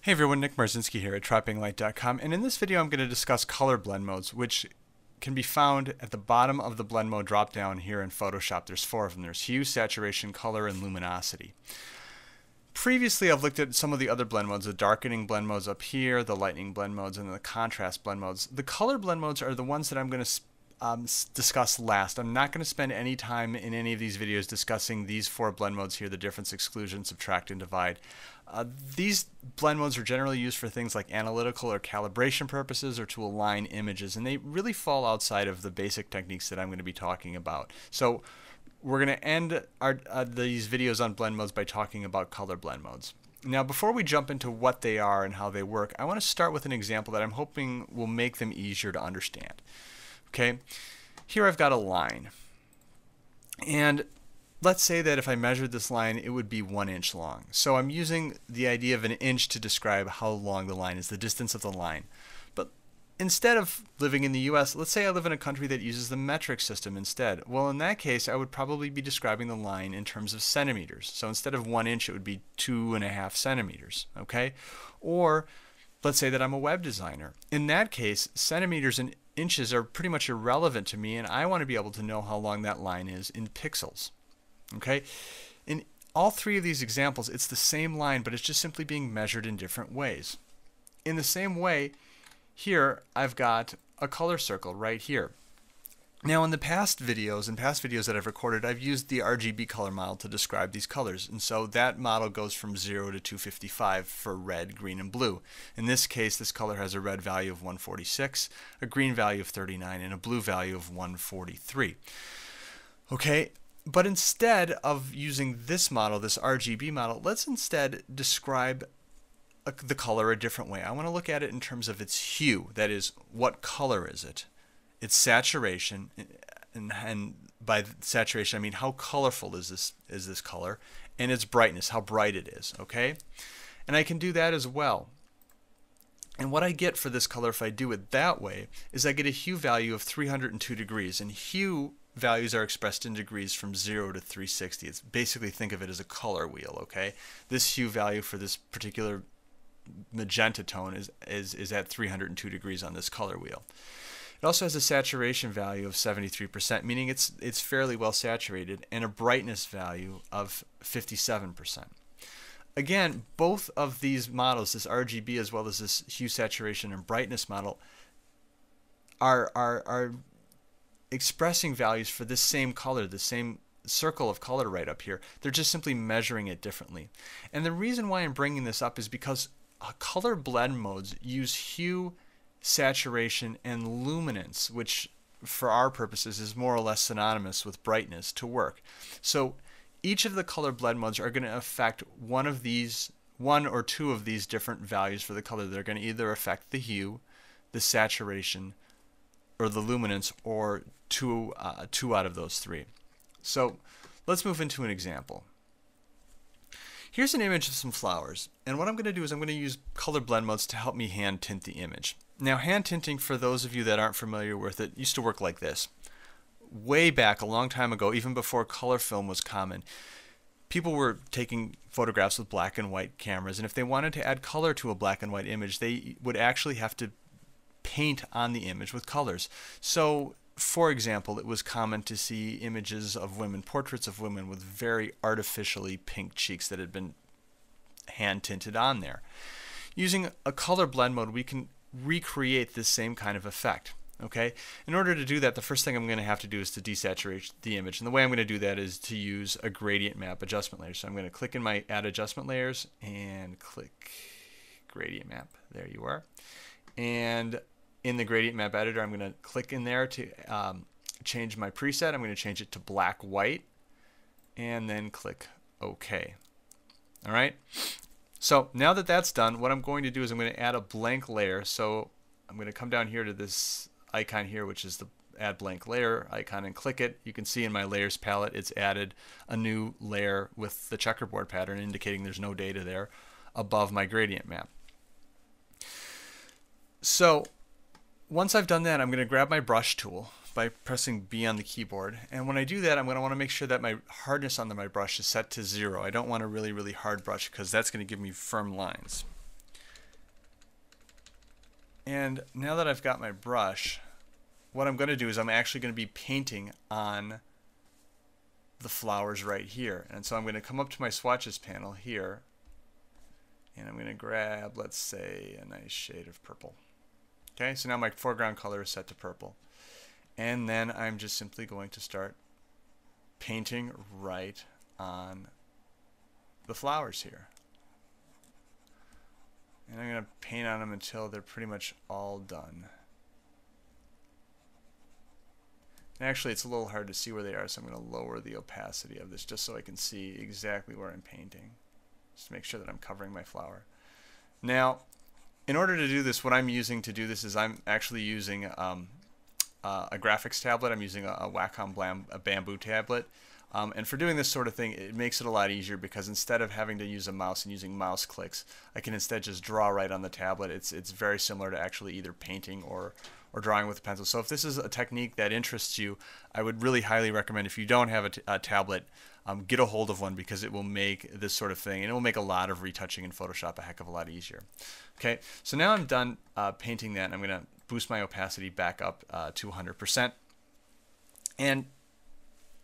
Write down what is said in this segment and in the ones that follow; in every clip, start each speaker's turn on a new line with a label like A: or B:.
A: Hey everyone, Nick Marzinski here at TrappingLight.com, and in this video I'm going to discuss color blend modes, which can be found at the bottom of the blend mode drop down here in Photoshop. There's four of them. There's hue, saturation, color, and luminosity. Previously I've looked at some of the other blend modes, the darkening blend modes up here, the lightening blend modes, and the contrast blend modes. The color blend modes are the ones that I'm going to discuss last. I'm not going to spend any time in any of these videos discussing these four blend modes here, the difference, exclusion, subtract, and divide. These blend modes are generally used for things like analytical or calibration purposes or to align images, and they really fall outside of the basic techniques that I'm going to be talking about. So we're going to end these videos on blend modes by talking about color blend modes. Now, before we jump into what they are and how they work, I want to start with an example that I'm hoping will make them easier to understand. Okay, here I've got a line, and let's say that if I measured this line, it would be 1 inch long. So I'm using the idea of an inch to describe how long the line is, the distance of the line. But instead of living in the US, let's say I live in a country that uses the metric system instead. Well, in that case, I would probably be describing the line in terms of centimeters. So instead of 1 inch, it would be 2.5 centimeters, okay? Or let's say that I'm a web designer. In that case, centimeters and inches are pretty much irrelevant to me, and I want to be able to know how long that line is in pixels. Okay? In all three of these examples, it's the same line, but it's just simply being measured in different ways. In the same way, here I've got a color circle right here. Now, in past videos that I've recorded, I've used the RGB color model to describe these colors. And so that model goes from 0 to 255 for red, green, and blue. In this case, this color has a red value of 146, a green value of 39, and a blue value of 143. Okay, but instead of using this model, this RGB model, let's instead describe the color a different way. I want to look at it in terms of its hue. That is, what color is it? Its saturation, and by saturation I mean how colorful is this color, and its brightness, how bright it is, okay? And I can do that as well. And what I get for this color if I do it that way is I get a hue value of 302 degrees, and hue values are expressed in degrees from 0 to 360. It's basically, think of it as a color wheel, okay? This hue value for this particular magenta tone is at 302 degrees on this color wheel. It also has a saturation value of 73%, meaning it's fairly well saturated, and a brightness value of 57%. Again, both of these models, this RGB as well as this hue, saturation, and brightness model, are expressing values for this same color, the same circle of color right up here. They're just simply measuring it differently. And the reason why I'm bringing this up is because color blend modes use hue, saturation, and luminance, which for our purposes is more or less synonymous with brightness, to work. So each of the color blend modes are going to affect one or two of these different values for the color. They're going to either affect the hue, the saturation, or the luminance, or two out of those three. So let's move into an example. Here's an image of some flowers, and what I'm going to do is I'm going to use color blend modes to help me hand tint the image. Now, hand tinting, for those of you that aren't familiar with it, used to work like this. Way back, a long time ago, even before color film was common, people were taking photographs with black and white cameras, and if they wanted to add color to a black and white image, they would actually have to paint on the image with colors. So, for example, it was common to see images of women, portraits of women with very artificially pink cheeks that had been hand tinted on there. Using a color blend mode, we can recreate this same kind of effect. Okay? In order to do that, the first thing I'm going to have to do is to desaturate the image. And the way I'm going to do that is to use a gradient map adjustment layer. So I'm going to click in my Add Adjustment Layers and click Gradient Map. There you are. And in the Gradient Map Editor, I'm going to click in there to change my preset. I'm going to change it to black-white, and then click OK. All right? So now that that's done, what I'm going to do is I'm going to add a blank layer. So I'm going to come down here to this icon here, which is the Add Blank Layer icon, and click it. You can see in my Layers palette it's added a new layer with the checkerboard pattern indicating there's no data there above my gradient map. So once I've done that, I'm going to grab my brush tool by pressing B on the keyboard. And when I do that, I'm going to want to make sure that my hardness on my brush is set to 0. I don't want a really, really hard brush because that's going to give me firm lines. And now that I've got my brush, what I'm going to do is I'm actually going to be painting on the flowers right here. And so I'm going to come up to my swatches panel here, and I'm going to grab, let's say, a nice shade of purple. Okay, so now my foreground color is set to purple. And then I'm just simply going to start painting right on the flowers here. And I'm going to paint on them until they're pretty much all done. And actually, it's a little hard to see where they are, so I'm going to lower the opacity of this just so I can see exactly where I'm painting, just to make sure that I'm covering my flower. Now, in order to do this, what I'm using to do this is I'm actually using a graphics tablet. I'm using a Wacom bamboo tablet. And for doing this sort of thing, it makes it a lot easier because instead of having to use a mouse and using mouse clicks, I can instead just draw right on the tablet. It's very similar to actually either painting or drawing with a pencil. So if this is a technique that interests you, I would really highly recommend, if you don't have a tablet, get a hold of one, because it will make this sort of thing, and it will make a lot of retouching in Photoshop a heck of a lot easier. Okay, so now I'm done painting that, and I'm going to boost my opacity back up to 100%. And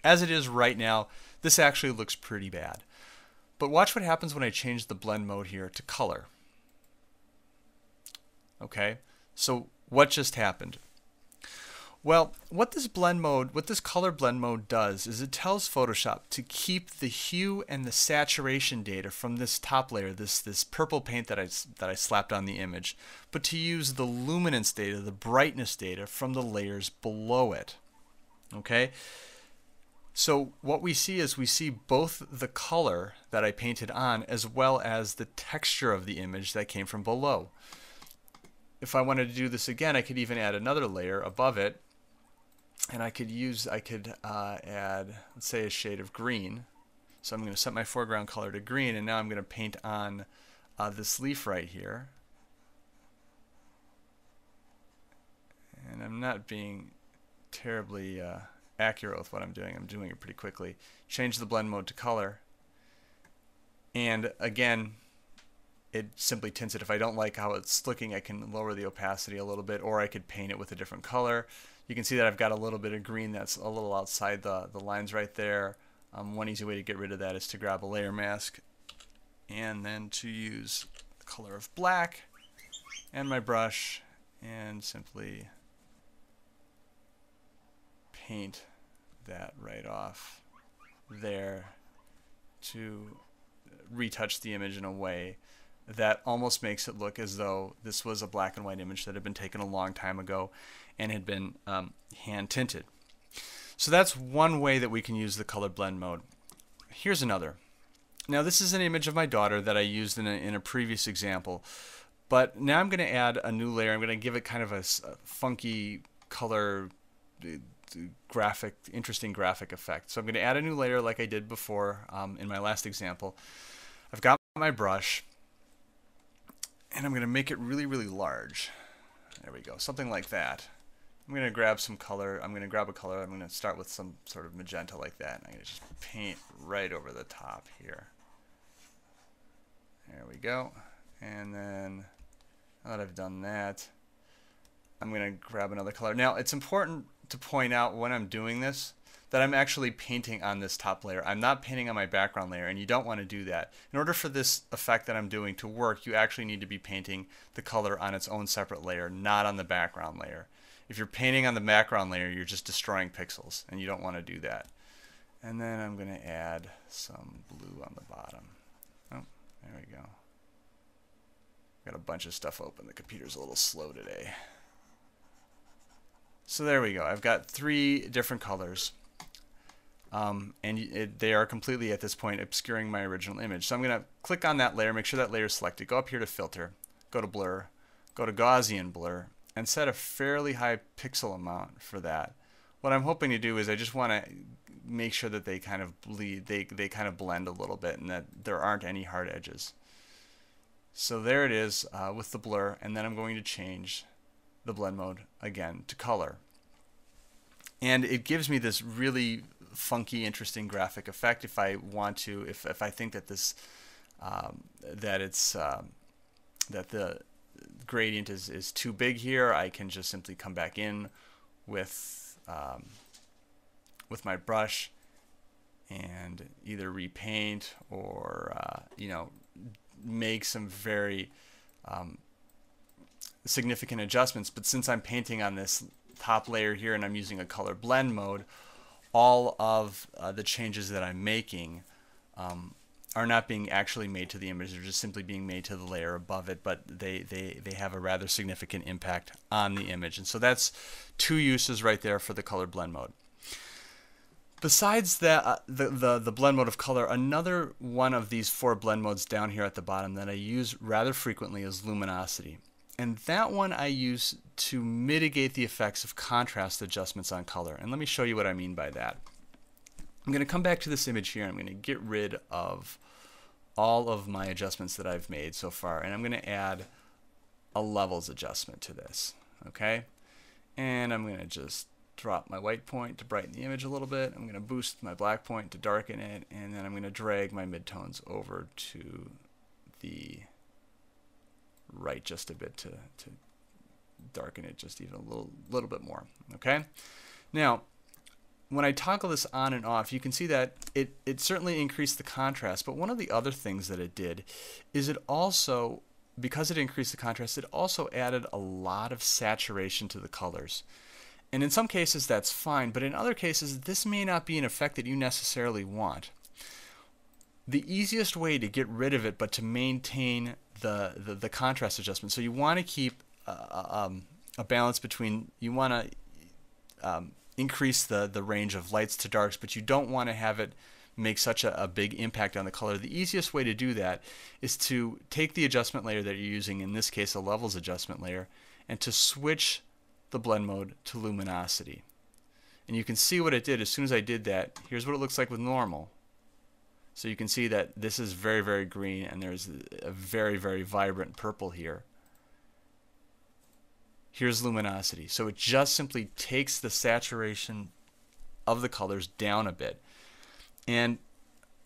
A: as it is right now, this actually looks pretty bad. But watch what happens when I change the blend mode here to color. Okay, so what just happened? Well, what this color blend mode does is it tells Photoshop to keep the hue and the saturation data from this top layer, this purple paint that I slapped on the image, but to use the luminance data, the brightness data from the layers below it. Okay? So what we see is we see both the color that I painted on as well as the texture of the image that came from below. If I wanted to do this again, I could even add another layer above it, and I could add, let's say, a shade of green. So I'm going to set my foreground color to green, and now I'm going to paint on this leaf right here. And I'm not being terribly accurate with what I'm doing. I'm doing it pretty quickly. Change the blend mode to color, and again, it simply tints it. If I don't like how it's looking, I can lower the opacity a little bit, or I could paint it with a different color. You can see that I've got a little bit of green that's a little outside the lines right there. One easy way to get rid of that is to grab a layer mask and then to use the color of black and my brush and simply paint that right off there to retouch the image in a way that almost makes it look as though this was a black and white image that had been taken a long time ago and had been hand tinted. So that's one way that we can use the color blend mode. Here's another. Now this is an image of my daughter that I used in a previous example, but now I'm going to add a new layer. I'm going to give it kind of a funky color interesting graphic effect. So I'm going to add a new layer like I did before in my last example. I've got my brush, and I'm going to make it really, really large. There we go, something like that. I'm going to grab some color. I'm going to grab a color. I'm going to start with some sort of magenta like that. And I'm going to just paint right over the top here. There we go. And then, now that I've done that, I'm going to grab another color. Now, it's important to point out when I'm doing this that I'm actually painting on this top layer. I'm not painting on my background layer, and you don't want to do that. In order for this effect that I'm doing to work, you actually need to be painting the color on its own separate layer, not on the background layer. If you're painting on the background layer, you're just destroying pixels, and you don't want to do that. And then I'm going to add some blue on the bottom. Oh, there we go. Got a bunch of stuff open. The computer's a little slow today. So there we go. I've got 3 different colors. They are completely, at this point, obscuring my original image. So I'm going to click on that layer, make sure that layer is selected, go up here to Filter, go to Blur, go to Gaussian Blur, and set a fairly high pixel amount for that. What I'm hoping to do is I just want to make sure that they kind of they kind of blend a little bit and that there aren't any hard edges. So there it is with the blur, and then I'm going to change the blend mode again to color. And it gives me this really funky, interesting graphic effect if I want to, if I think that this that the gradient is too big here, I can just simply come back in with my brush and either repaint or you know, make some very significant adjustments. But since I'm painting on this top layer here and I'm using a color blend mode, all of the changes that I'm making are not being actually made to the image. They're just simply being made to the layer above it, but they have a rather significant impact on the image. And so that's two uses right there for the color blend mode. Besides that, the blend mode of color, another one of these 4 blend modes down here at the bottom that I use rather frequently is luminosity. And that one I use to mitigate the effects of contrast adjustments on color. And let me show you what I mean by that. I'm going to come back to this image here. I'm going to get rid of all of my adjustments that I've made so far, and I'm going to add a levels adjustment to this. Okay? And I'm going to just drop my white point to brighten the image a little bit. I'm going to boost my black point to darken it, and then I'm going to drag my midtones over to the right just a bit to darken it just even a little bit more. Okay? Now, when I toggle this on and off, you can see that it certainly increased the contrast, but one of the other things that it did is it also, because it increased the contrast, it also added a lot of saturation to the colors. And in some cases that's fine, but in other cases this may not be an effect that you necessarily want. The easiest way to get rid of it but to maintain the contrast adjustment, so you want to keep a balance between, you want to increase the range of lights to darks, but you don't want to have it make such a big impact on the color. The easiest way to do that is to take the adjustment layer that you're using, in this case a levels adjustment layer, and to switch the blend mode to luminosity. And you can see what it did as soon as I did that. Here's what it looks like with normal. So you can see that this is very, very green, and there's a very, very vibrant purple here. Here's luminosity. So it just simply takes the saturation of the colors down a bit. And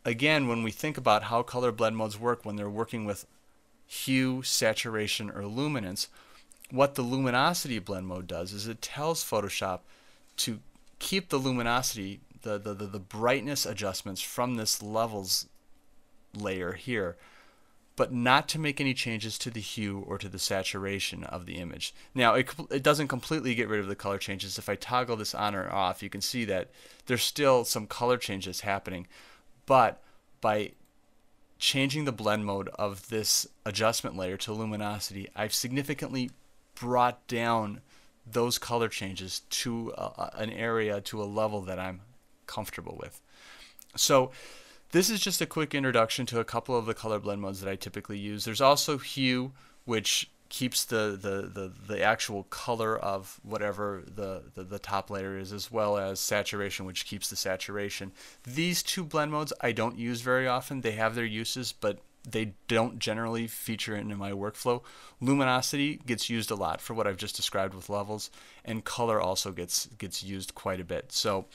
A: again, when we think about how color blend modes work when they're working with hue, saturation, or luminance, what the luminosity blend mode does is it tells Photoshop to keep the luminosity, the brightness adjustments from this levels layer here, but not to make any changes to the hue or to the saturation of the image. Now, it doesn't completely get rid of the color changes. If I toggle this on or off, you can see that there's still some color changes happening, but by changing the blend mode of this adjustment layer to luminosity, I've significantly brought down those color changes to an area, to a level that I'm comfortable with. So this is just a quick introduction to a couple of the color blend modes that I typically use. There's also hue, which keeps the actual color of whatever the top layer is, as well as saturation, which keeps the saturation. These two blend modes I don't use very often. They have their uses, but they don't generally feature in my workflow. Luminosity gets used a lot for what I've just described with levels, and color also gets used quite a bit. So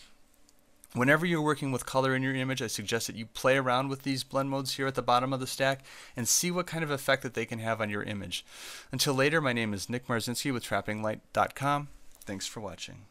A: whenever you're working with color in your image, I suggest that you play around with these blend modes here at the bottom of the stack and see what kind of effect that they can have on your image. Until later, my name is Nick Marzinski with TrappingLight.com. Thanks for watching.